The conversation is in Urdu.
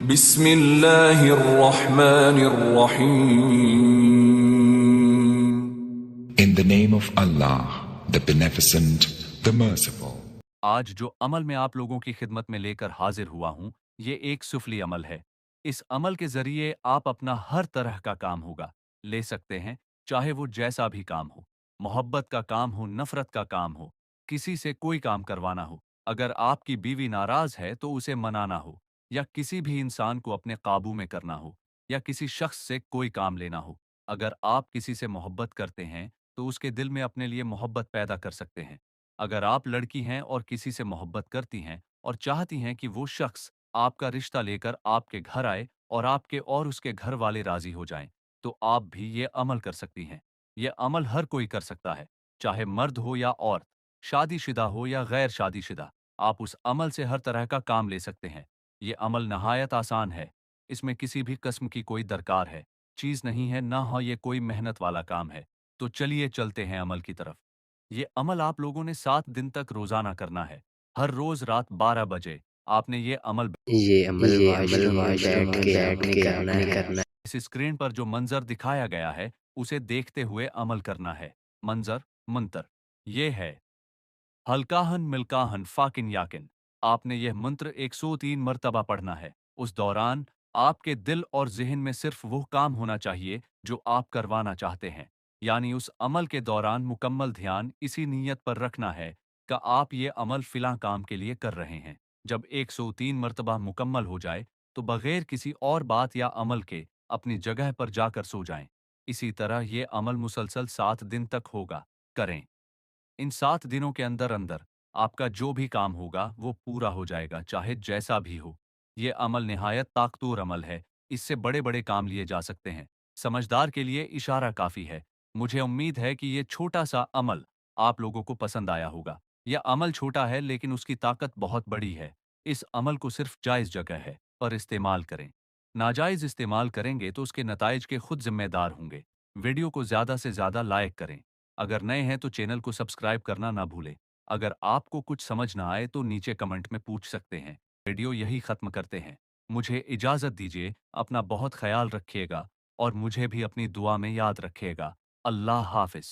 بسم اللہ الرحمن الرحیم. In the name of Allah, the Beneficent, the Merciful. آج جو عمل میں آپ لوگوں کی خدمت میں لے کر حاضر ہوا ہوں یہ ایک سفلی عمل ہے۔ اس عمل کے ذریعے آپ اپنا ہر طرح کا کام ہوگا لے سکتے ہیں، چاہے وہ جیسا بھی کام ہو، محبت کا کام ہو، نفرت کا کام ہو، کسی سے کوئی کام کروانا ہو، اگر آپ کی بیوی ناراض ہے تو اسے منانا ہو، یا کسی بھی انسان کو اپنے قابو میں کرنا ہو، یا کسی شخص سے کوئی کام لینا ہو۔ اگر آپ کسی سے محبت کرتے ہیں تو اس کے دل میں اپنے لیے محبت پیدا کر سکتے ہیں۔ اگر آپ لڑکی ہیں اور کسی سے محبت کرتی ہیں اور چاہتی ہیں کہ وہ شخص آپ کا رشتہ لے کر آپ کے گھر آئے اور آپ کے اور اس کے گھر والے راضی ہو جائیں، تو آپ بھی یہ عمل کر سکتی ہیں۔ یہ عمل ہر کوئی کر سکتا ہے، چاہے مرد ہو یا عورت، شادی شدہ ہو یا غیر شادی شدہ۔ آپ اس عمل سے ہر طرح کا کام لے سکتے ہیں۔ یہ عمل نہایت آسان ہے، اس میں کسی بھی قسم کی کوئی درکار ہے چیز نہیں ہے، نہ ہو یہ کوئی محنت والا کام ہے۔ تو چلیے چلتے ہیں عمل کی طرف۔ یہ عمل آپ لوگوں نے 7 دن تک روزانہ کرنا ہے۔ ہر روز رات 12 بجے آپ نے یہ عمل یہ عمل واش روم میں بیٹھ کے آپ نے کرنا ہے۔ اس اسکرین پر جو منظر دکھایا گیا ہے اسے دیکھتے ہوئے عمل کرنا ہے۔ منتر یہ ہے ہلکاہن ملکاہن فاکن یاکن۔ آپ نے یہ منتر 103 مرتبہ پڑھنا ہے۔ اس دوران آپ کے دل اور ذہن میں صرف وہ کام ہونا چاہیے جو آپ کروانا چاہتے ہیں، یعنی اس عمل کے دوران مکمل دھیان اسی نیت پر رکھنا ہے کہ آپ یہ عمل فلاں کام کے لیے کر رہے ہیں۔ جب 103 مرتبہ مکمل ہو جائے تو بغیر کسی اور بات یا عمل کے اپنی جگہ پر جا کر سو جائیں۔ اسی طرح یہ عمل مسلسل 7 دن تک ہوگا کریں۔ ان 7 دنوں کے اندر آپ کا جو بھی کام ہوگا وہ پورا ہو جائے گا، چاہے جیسا بھی ہو۔ یہ عمل نہایت طاقتور عمل ہے، اس سے بڑے بڑے کام لیے جا سکتے ہیں۔ سمجھدار کے لیے اشارہ کافی ہے۔ مجھے امید ہے کہ یہ چھوٹا سا عمل آپ لوگوں کو پسند آیا ہوگا۔ یہ عمل چھوٹا ہے لیکن اس کی طاقت بہت بڑی ہے۔ اس عمل کو صرف جائز جگہ ہے پر استعمال کریں۔ ناجائز استعمال کریں گے تو اس کے نتائج کے خود ذمہ دار ہوں گے۔ ویڈیو کو زیادہ سے زیادہ لائک کریں۔ اگر نئے ہیں تو چینل کو سبسکرائب کرنا نہ بھولیں۔ اگر آپ کو کچھ سمجھ نہ آئے تو نیچے کمنٹ میں پوچھ سکتے ہیں۔ ویڈیو یہی ختم کرتے ہیں۔ مجھے اجازت دیجیے، اپنا بہت خیال رکھیے گا اور مجھے بھی اپنی دعا میں یاد رکھیے گا۔ اللہ حافظ۔